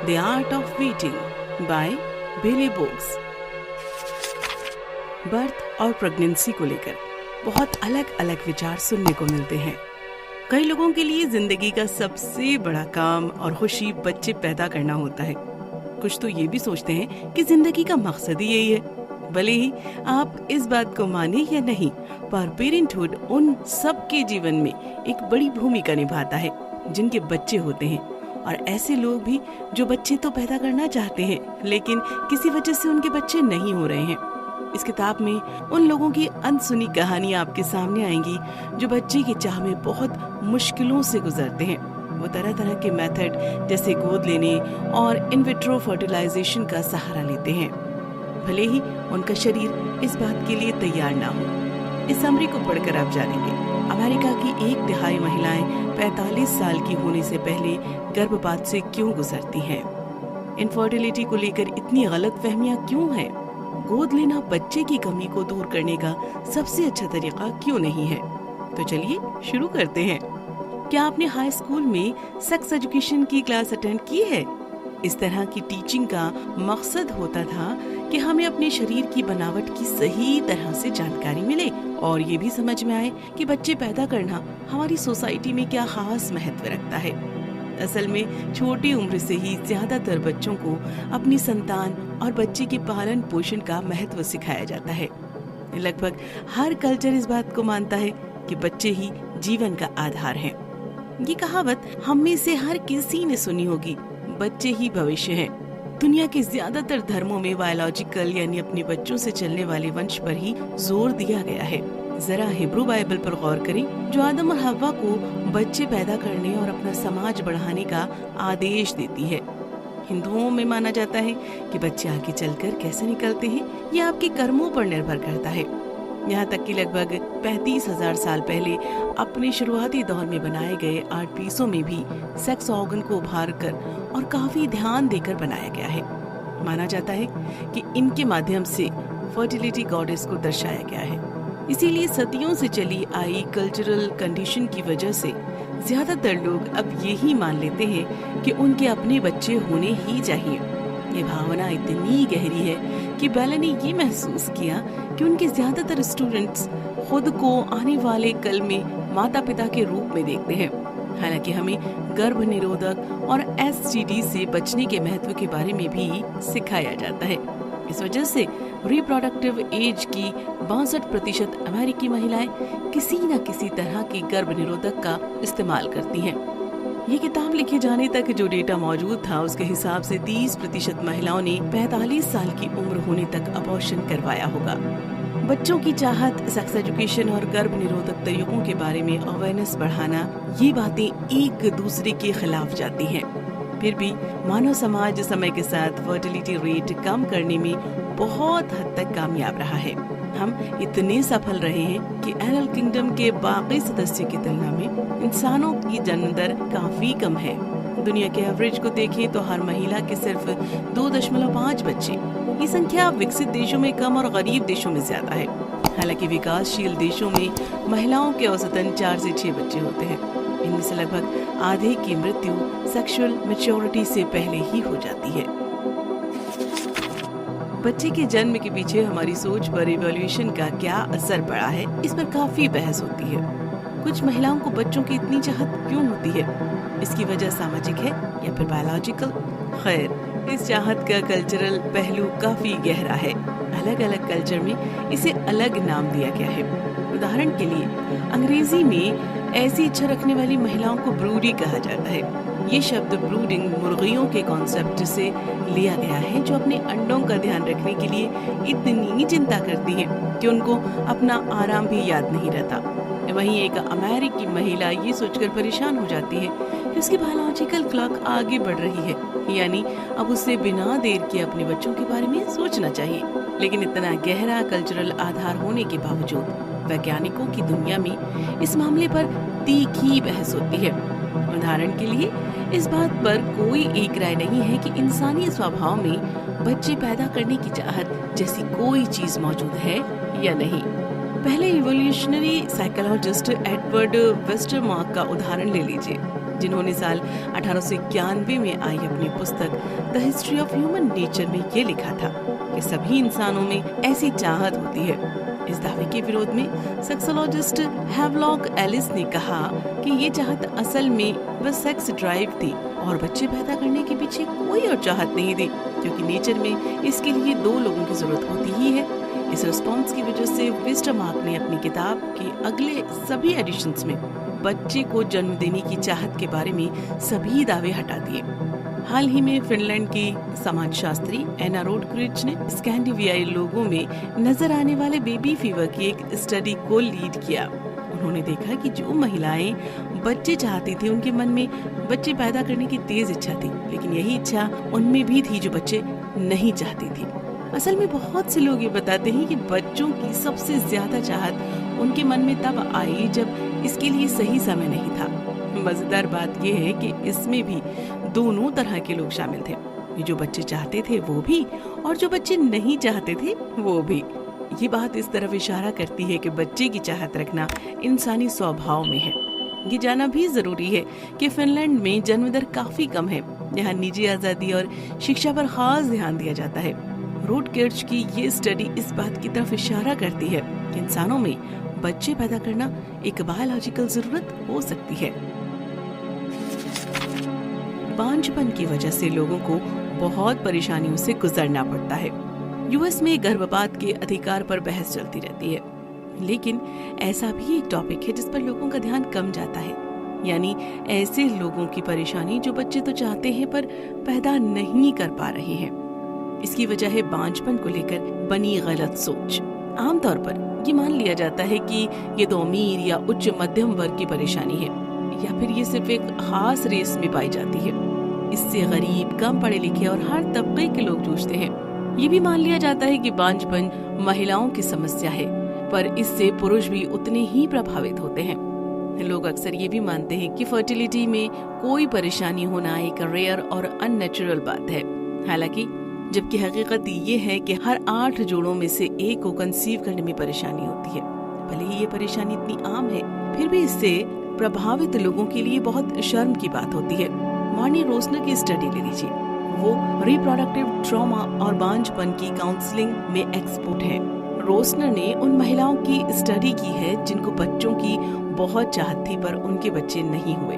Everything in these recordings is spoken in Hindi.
The art of waiting by Belly Books. Birth और प्रेगनेंसी को लेकर बहुत अलग अलग विचार सुनने को मिलते हैं। कई लोगों के लिए जिंदगी का सबसे बड़ा काम और खुशी बच्चे पैदा करना होता है। कुछ तो ये भी सोचते हैं कि जिंदगी का मकसद ही यही है। भले ही आप इस बात को माने या नहीं, पर पेरेंटहुड उन सब के जीवन में एक बड़ी भूमिका निभाता है जिनके बच्चे होते हैं। और ऐसे लोग भी जो बच्चे तो पैदा करना चाहते हैं, लेकिन किसी वजह से उनके बच्चे नहीं हो रहे हैं। इस किताब में उन लोगों की अनसुनी कहानियां आपके सामने आएंगी जो बच्चे की चाह में बहुत मुश्किलों से गुजरते हैं। वो तरह तरह के मेथड जैसे गोद लेने और इन विट्रो फर्टिलाइजेशन का सहारा लेते हैं, भले ही उनका शरीर इस बात के लिए तैयार ना हो। इस समरी को पढ़कर आप जानेंगे अमेरिका की 1/3 महिलाएं 45 साल की होने से पहले गर्भपात से क्यों गुजरती हैं। इनफर्टिलिटी को लेकर इतनी गलतफहमियां क्यों हैं? गोद लेना बच्चे की कमी को दूर करने का सबसे अच्छा तरीका क्यों नहीं है? तो चलिए शुरू करते हैं। क्या आपने हाई स्कूल में सेक्स एजुकेशन की क्लास अटेंड की है? इस तरह की टीचिंग का मकसद होता था कि हमें अपने शरीर की बनावट की सही तरह से जानकारी मिले और ये भी समझ में आए कि बच्चे पैदा करना हमारी सोसाइटी में क्या खास महत्व रखता है। असल में छोटी उम्र से ही ज्यादातर बच्चों को अपनी संतान और बच्चे के पालन पोषण का महत्व सिखाया जाता है। लगभग हर कल्चर इस बात को मानता है कि बच्चे ही जीवन का आधार हैं। ये कहावत हम में से हर किसी ने सुनी होगी, बच्चे ही भविष्य हैं। दुनिया के ज्यादातर धर्मों में बायोलॉजिकल यानी अपने बच्चों से चलने वाले वंश पर ही जोर दिया गया है। जरा हिब्रू बाइबल पर गौर करें, जो आदम और हव्वा को बच्चे पैदा करने और अपना समाज बढ़ाने का आदेश देती है। हिंदुओं में माना जाता है कि बच्चे आगे चलकर कैसे निकलते हैं ये आपके कर्मों पर निर्भर करता है। यहाँ तक कि लगभग 35,000 साल पहले अपने शुरुआती दौर में बनाए गए आर्ट पीसों में भी सेक्स ऑर्गन को उभार कर और काफी ध्यान देकर बनाया गया है। माना जाता है कि इनके माध्यम से फर्टिलिटी गॉडेस को दर्शाया गया है। इसीलिए सदियों से चली आई कल्चरल कंडीशन की वजह से ज्यादातर लोग अब यही मान लेते हैं कि उनके अपने बच्चे होने ही चाहिए। ये भावना इतनी गहरी है कि बेला ने ये महसूस किया कि उनके ज्यादातर स्टूडेंट्स खुद को आने वाले कल में माता पिता के रूप में देखते हैं। हालांकि हमें गर्भ निरोधक और STD से बचने के महत्व के बारे में भी सिखाया जाता है। इस वजह से रिप्रोडक्टिव एज की 62% अमेरिकी महिलाएं किसी न किसी तरह की गर्भ निरोधक का इस्तेमाल करती हैं। ये किताब लिखे जाने तक जो डेटा मौजूद था उसके हिसाब से 30% महिलाओं ने 45 साल की उम्र होने तक अबॉर्शन करवाया होगा। बच्चों की चाहत, सेक्स एजुकेशन और गर्भ निरोधक तरीकों के बारे में अवेयरनेस बढ़ाना, ये बातें एक दूसरे के खिलाफ जाती हैं। फिर भी मानव समाज समय के साथ फर्टिलिटी रेट कम करने में बहुत हद तक कामयाब रहा है। हम इतने सफल रहे हैं कि एनिमल किंगडम के बाकी सदस्यों की तुलना में इंसानों की जन्म दर काफी कम है। दुनिया के एवरेज को देखें तो हर महिला के सिर्फ 2.5 बच्चे। ये संख्या विकसित देशों में कम और गरीब देशों में ज्यादा है। हालांकि विकासशील देशों में महिलाओं के औसतन 4 से 6 बच्चे होते हैं। इनमें से लगभग आधे की मृत्यु सेक्सुअल मैच्योरिटी से पहले ही हो जाती है। बच्चे के जन्म के पीछे हमारी सोच पर इवोल्यूशन का क्या असर पड़ा है, इस पर काफी बहस होती है। कुछ महिलाओं को बच्चों की इतनी चाहत क्यों होती है? इसकी वजह सामाजिक है या फिर बायोलॉजिकल? खैर, इस चाहत का कल्चरल पहलू काफी गहरा है। अलग अलग कल्चर में इसे अलग नाम दिया गया है। उदाहरण के लिए अंग्रेजी में ऐसी इच्छा रखने वाली महिलाओं को ब्रूडी कहा जाता है। ये शब्द ब्रूडिंग मुर्गियों के कॉन्सेप्ट से लिया गया है, जो अपने अंडों का ध्यान रखने के लिए इतनी चिंता करती हैं कि उनको अपना आराम भी याद नहीं रहता। वहीं एक अमेरिकी महिला ये सोचकर परेशान हो जाती है कि उसकी बायोलॉजिकल क्लॉक आगे बढ़ रही है, यानी अब उसे बिना देर के अपने बच्चों के बारे में सोचना चाहिए। लेकिन इतना गहरा कल्चरल आधार होने के बावजूद वैज्ञानिकों की दुनिया में इस मामले पर तीखी बहस होती है। उदाहरण के लिए इस बात पर कोई एक राय नहीं है कि इंसानी स्वभाव में बच्चे पैदा करने की चाहत जैसी कोई चीज मौजूद है या नहीं। पहले इवोल्यूशनरी साइकोलॉजिस्ट एडवर्ड वेस्टरमार्क का उदाहरण ले लीजिए। जिन्होंने साल 1891 में आई अपनी पुस्तक the history of human nature में ये लिखा था कि सभी इंसानों में ऐसी चाहत होती है। इस दावे के विरोध में सेक्सोलॉजिस्ट हैवलॉक एलिस ने कहा कि ये चाहत असल में बस सेक्स ड्राइव थी और बच्चे पैदा करने के पीछे कोई और चाहत नहीं थी, क्योंकि नेचर में इसके लिए 2 लोगों की जरूरत होती ही है। इस रिस्पॉन्स की वजह से वेस्टरमार्क ने अपनी किताब के अगले सभी एडिशंस में बच्चे को जन्म देने की चाहत के बारे में सभी दावे हटा दिए। हाल ही में फिनलैंड की समाजशास्त्री एना रोडक्रिच ने स्कैंडिनेवियाई लोगों में नजर आने वाले बेबी फीवर की एक स्टडी को लीड किया। उन्होंने देखा कि जो महिलाएं बच्चे चाहती थी उनके मन में बच्चे पैदा करने की तेज इच्छा थी, लेकिन यही इच्छा उनमें भी थी जो बच्चे नहीं चाहती थी। असल में बहुत से लोग ये बताते हैं कि बच्चों की सबसे ज्यादा चाहत उनके मन में तब आई जब इसके लिए सही समय नहीं था। मजेदार बात यह है कि इसमें भी दोनों तरह के लोग शामिल थे, जो बच्चे चाहते थे वो भी और जो बच्चे नहीं चाहते थे वो भी। ये बात इस तरफ इशारा करती है कि बच्चे की चाहत रखना इंसानी स्वभाव में है। ये जानना भी जरूरी है कि फिनलैंड में जन्म दर काफी कम है। यहाँ निजी आजादी और शिक्षा पर खास ध्यान दिया जाता है। रोडक्रिच की ये स्टडी इस बात की तरफ इशारा करती है कि इंसानों में बच्चे पैदा करना एक बायोलॉजिकल जरूरत हो सकती है। बांझपन की वजह से लोगों को बहुत परेशानियों से गुजरना पड़ता है। यूएस में गर्भपात के अधिकार पर बहस चलती रहती है, लेकिन ऐसा भी एक टॉपिक है जिस पर लोगों का ध्यान कम जाता है, यानी ऐसे लोगों की परेशानी जो बच्चे तो चाहते हैं पर पैदा नहीं कर पा रहे हैं। इसकी वजह है बांझपन को लेकर बनी गलत सोच। आमतौर पर ये मान लिया जाता है कि ये तो अमीर या उच्च मध्यम वर्ग की परेशानी है, या फिर ये सिर्फ एक खास रेस में पाई जाती है। इससे गरीब, कम पढ़े लिखे और हर तबके के लोग जूझते हैं। ये भी मान लिया जाता है कि बांझपन महिलाओं की समस्या है, पर इससे पुरुष भी उतने ही प्रभावित होते हैं। लोग अक्सर ये भी मानते हैं कि फर्टिलिटी में कोई परेशानी होना एक रेयर और अननेचुरल बात है, हालांकि जबकि हकीकत ये है कि हर 8 जोड़ों में से एक को कंसीव करने में परेशानी होती है। भले ही ये परेशानी इतनी आम है, फिर भी इससे प्रभावित लोगों के लिए बहुत शर्म की बात होती है। मार्नी रोसनर की स्टडी ले लीजिए। वो रिप्रोडक्टिव ट्रॉमा और बांझपन की काउंसलिंग में एक्सपर्ट है। रोसनर ने उन महिलाओं की स्टडी की है जिनको बच्चों की बहुत चाहत थी पर उनके बच्चे नहीं हुए।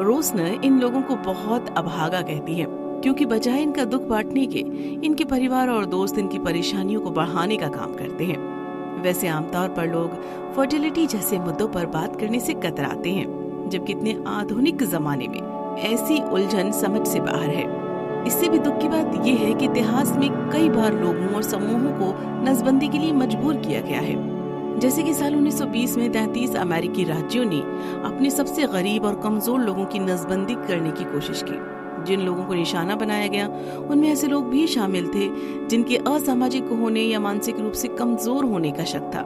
रोसनर इन लोगों को बहुत अभागा कहती है, क्योंकि बजाय इनका दुख बांटने के इनके परिवार और दोस्त इनकी परेशानियों को बढ़ाने का काम करते हैं। वैसे आमतौर पर लोग फर्टिलिटी जैसे मुद्दों पर बात करने से कतराते हैं, जबकि इतने आधुनिक जमाने में ऐसी उलझन समझ से बाहर है। इससे भी दुख की बात यह है कि इतिहास में कई बार लोगों और समूहों को नसबंदी के लिए मजबूर किया गया है। जैसे कि साल 1920 में 33 अमेरिकी राज्यों ने अपने सबसे गरीब और कमजोर लोगों की नसबंदी करने की कोशिश की। जिन लोगों को निशाना बनाया गया उनमें ऐसे लोग भी शामिल थे जिनके असामाजिक होने या मानसिक रूप से कमजोर होने का शक था।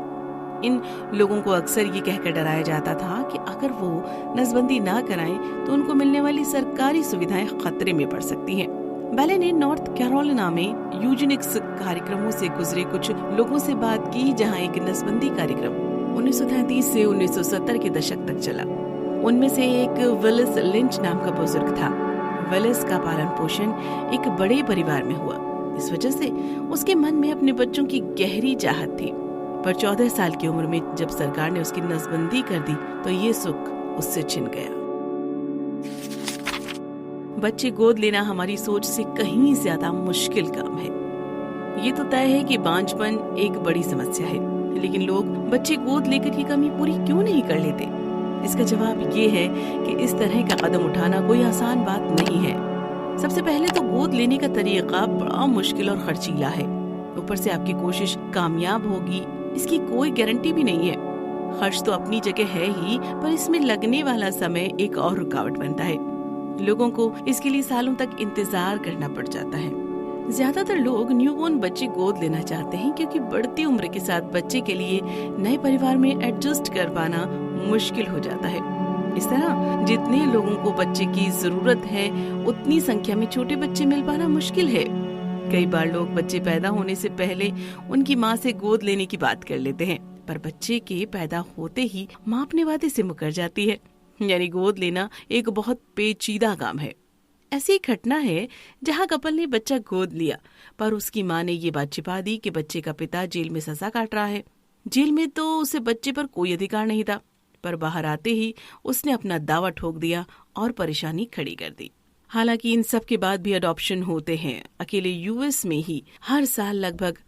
इन लोगों को अक्सर ये कहकर डराया जाता था कि अगर वो नसबंदी ना कराएं तो उनको मिलने वाली सरकारी सुविधाएं खतरे में पड़ सकती हैं। बैले ने नॉर्थ कैरोलिना में यूजेनिक्स कार्यक्रमों से गुजरे कुछ लोगों से बात की, जहां एक नसबंदी कार्यक्रम 1933 से 1970 के दशक तक चला। उनमें से एक विलिस लिंच नाम का बुजुर्ग था। विलिस का पालन पोषण एक बड़े परिवार में हुआ, इस वजह से उसके मन में अपने बच्चों की गहरी चाहत थी। पर 14 साल की उम्र में जब सरकार ने उसकी नसबंदी कर दी तो ये सुख उससे छिन गया। बच्चे गोद लेना हमारी सोच से कहीं ज्यादा मुश्किल काम है। ये तो तय है कि बांझपन एक बड़ी समस्या है, लेकिन लोग बच्चे गोद लेकर ये कमी पूरी क्यों नहीं कर लेते? इसका जवाब ये है कि इस तरह का कदम उठाना कोई आसान बात नहीं है। सबसे पहले तो गोद लेने का तरीका बड़ा मुश्किल और खर्चीला है। ऊपर से आपकी कोशिश कामयाब होगी इसकी कोई गारंटी भी नहीं है। खर्च तो अपनी जगह है ही, पर इसमें लगने वाला समय एक और रुकावट बनता है। लोगों को इसके लिए सालों तक इंतजार करना पड़ जाता है। ज्यादातर लोग न्यूबॉर्न बच्चे गोद लेना चाहते हैं क्योंकि बढ़ती उम्र के साथ बच्चे के लिए नए परिवार में एडजस्ट कर पाना मुश्किल हो जाता है। इस तरह जितने लोगों को बच्चे की जरूरत है उतनी संख्या में छोटे बच्चे मिल पाना मुश्किल है। कई बार लोग बच्चे पैदा होने से पहले उनकी माँ से गोद लेने की बात कर लेते हैं, पर बच्चे के पैदा होते ही माँ अपने वादे से मुकर जाती है। यानी गोद लेना एक बहुत पेचीदा काम है। ऐसी एक घटना है जहां कपल ने बच्चा गोद लिया, पर उसकी मां ने ये बात छिपा दी कि बच्चे का पिता जेल में सजा काट रहा है। जेल में तो उसे बच्चे पर कोई अधिकार नहीं था, पर बाहर आते ही उसने अपना दावा ठोक दिया और परेशानी खड़ी कर दी। हालांकि इन सब के बाद भी अडॉप्शन होते हैं। अकेले यूएस में ही हर साल लगभग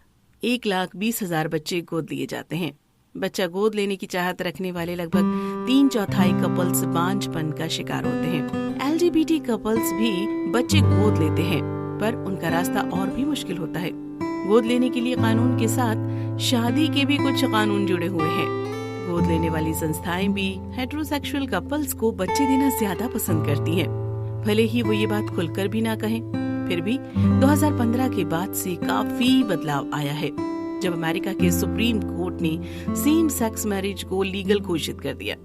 1,20,000 बच्चे गोद लिए जाते हैं। बच्चा गोद लेने की चाहत रखने वाले लगभग 3/4 कपल्स बांझपन का शिकार होते हैं। LGBT कपल्स भी बच्चे गोद लेते हैं, पर उनका रास्ता और भी मुश्किल होता है। गोद लेने के लिए कानून के साथ शादी के भी कुछ कानून जुड़े हुए हैं। गोद लेने वाली संस्थाएं भी हेटेरोसेक्सुअल कपल्स को बच्चे देना ज्यादा पसंद करती हैं, भले ही वो ये बात खुलकर भी ना कहें। फिर भी 2015 के बाद से काफी बदलाव आया है, जब अमेरिका के सुप्रीम कोर्ट ने सेम सेक्स मैरिज को लीगल घोषित कर दिया।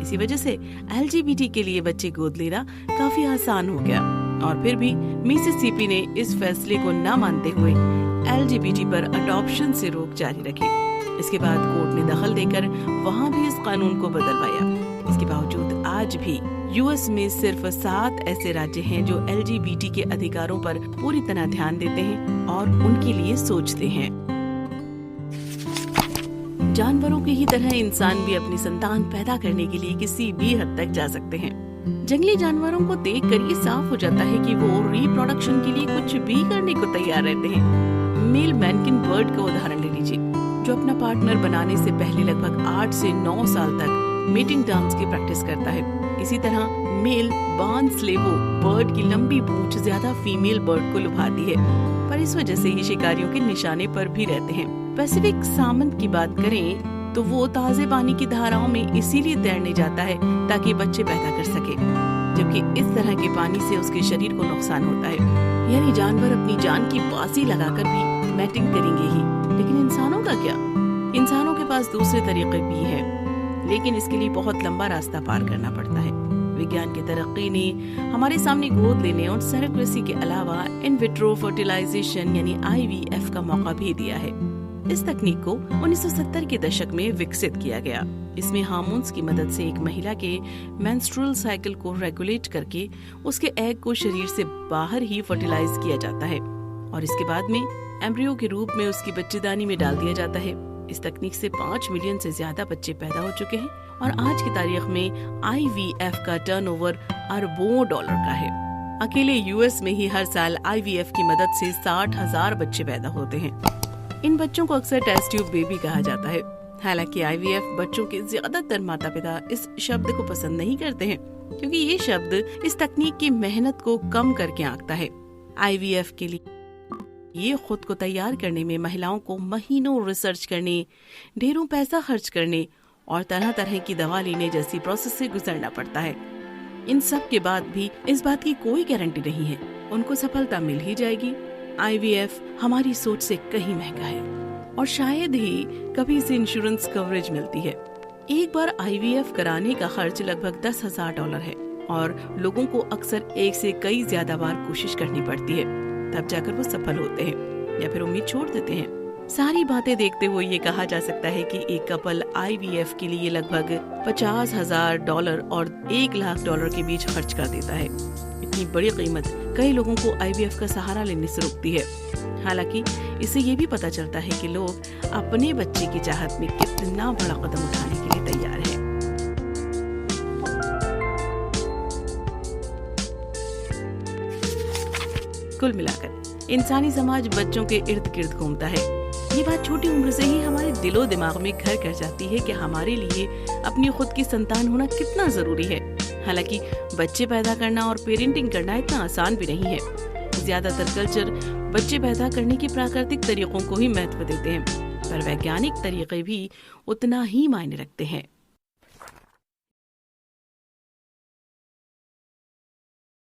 इसी वजह से LGBT के लिए बच्चे गोद लेना काफी आसान हो गया। और फिर भी मिसिसिपी ने इस फैसले को न मानते हुए LGBT पर अडॉप्शन से रोक जारी रखी। इसके बाद कोर्ट ने दखल देकर वहाँ भी इस कानून को बदलवाया। इसके बावजूद आज भी यूएस में सिर्फ 7 ऐसे राज्य हैं जो LGBT के अधिकारों पर पूरी तरह ध्यान देते हैं और उनके लिए सोचते हैं। जानवरों की ही तरह इंसान भी अपनी संतान पैदा करने के लिए किसी भी हद तक जा सकते हैं। जंगली जानवरों को देखकर ये साफ हो जाता है कि वो रिप्रोडक्शन के लिए कुछ भी करने को तैयार रहते हैं। मेल मैनकिन बर्ड का उदाहरण ले लीजिए, जो अपना पार्टनर बनाने से पहले लगभग 8 से 9 साल तक मीटिंग डांस की प्रैक्टिस करता है। इसी तरह मेल बार्न स्लेवो बर्ड की लंबी पूंछ ज्यादा फीमेल बर्ड को लुभाती है, पर इस वजह से ये शिकारियों के निशाने पर भी रहते हैं। पैसिफिक सामन की बात करें तो वो ताजे पानी की धाराओं में इसीलिए तैरने जाता है ताकि बच्चे पैदा कर सके, जबकि इस तरह के पानी से उसके शरीर को नुकसान होता है। यानी जानवर अपनी जान की बाजी लगाकर भी मैटिंग करेंगे ही, लेकिन इंसानों का क्या? इंसानों के पास दूसरे तरीके भी हैं, लेकिन इसके लिए बहुत लंबा रास्ता पार करना पड़ता है। विज्ञान की तरक्की ने हमारे सामने गोद लेने और सरेक्रेसी के अलावा इन विट्रो फर्टिलाइजेशन यानी IVF का मौका भी दिया है। इस तकनीक को 1970 के दशक में विकसित किया गया। इसमें हार्मोन्स की मदद से एक महिला के मेंस्ट्रुअल साइकिल को रेगुलेट करके उसके एग को शरीर से बाहर ही फर्टिलाइज किया जाता है और इसके बाद में एम्ब्रियो के रूप में उसकी बच्चेदानी में डाल दिया जाता है। इस तकनीक से 5 मिलियन से ज्यादा बच्चे पैदा हो चुके हैं और आज की तारीख में IVF का टर्नओवर अरबों डॉलर का है। अकेले यूएस में ही हर साल IVF की मदद से 60,000 बच्चे पैदा होते हैं। इन बच्चों को अक्सर टेस्ट ट्यूब बेबी कहा जाता है। हालांकि IVF बच्चों के ज्यादातर माता पिता इस शब्द को पसंद नहीं करते हैं, क्योंकि ये शब्द इस तकनीक की मेहनत को कम करके आंकता है। IVF के लिए ये खुद को तैयार करने में महिलाओं को महीनों रिसर्च करने, ढेरों पैसा खर्च करने और तरह तरह की दवा लेने जैसी प्रोसेस से गुजरना पड़ता है। इन सब के बाद भी इस बात की कोई गारंटी नहीं है उनको सफलता मिल ही जाएगी। IVF हमारी सोच से कहीं महंगा है और शायद ही कभी इसे इंश्योरेंस कवरेज मिलती है। एक बार IVF कराने का खर्च लगभग $10,000 है और लोगों को अक्सर एक से कई ज्यादा बार कोशिश करनी पड़ती है, तब जाकर वो सफल होते हैं या फिर उम्मीद छोड़ देते हैं। सारी बातें देखते हुए ये कहा जा सकता है कि एक कपल IVF के लिए लगभग $50,000 और $1,00,000 के बीच खर्च कर देता है। इतनी बड़ी कीमत कई लोगों को IVF का सहारा लेने से रोकती है। हालांकि इससे ये भी पता चलता है कि लोग अपने बच्चे की चाहत में कितना बड़ा कदम उठाने के लिए तैयार है। कुल मिलाकर इंसानी समाज बच्चों के इर्द गिर्द घूमता है। ये बात छोटी उम्र से ही हमारे दिलो दिमाग में घर कर जाती है कि हमारे लिए अपनी खुद की संतान होना कितना जरूरी है। हालांकि बच्चे पैदा करना और पेरेंटिंग करना इतना आसान भी नहीं है। ज्यादातर कल्चर बच्चे पैदा करने के प्राकृतिक तरीकों को ही महत्व देते हैं, पर वैज्ञानिक तरीके भी उतना ही मायने रखते हैं।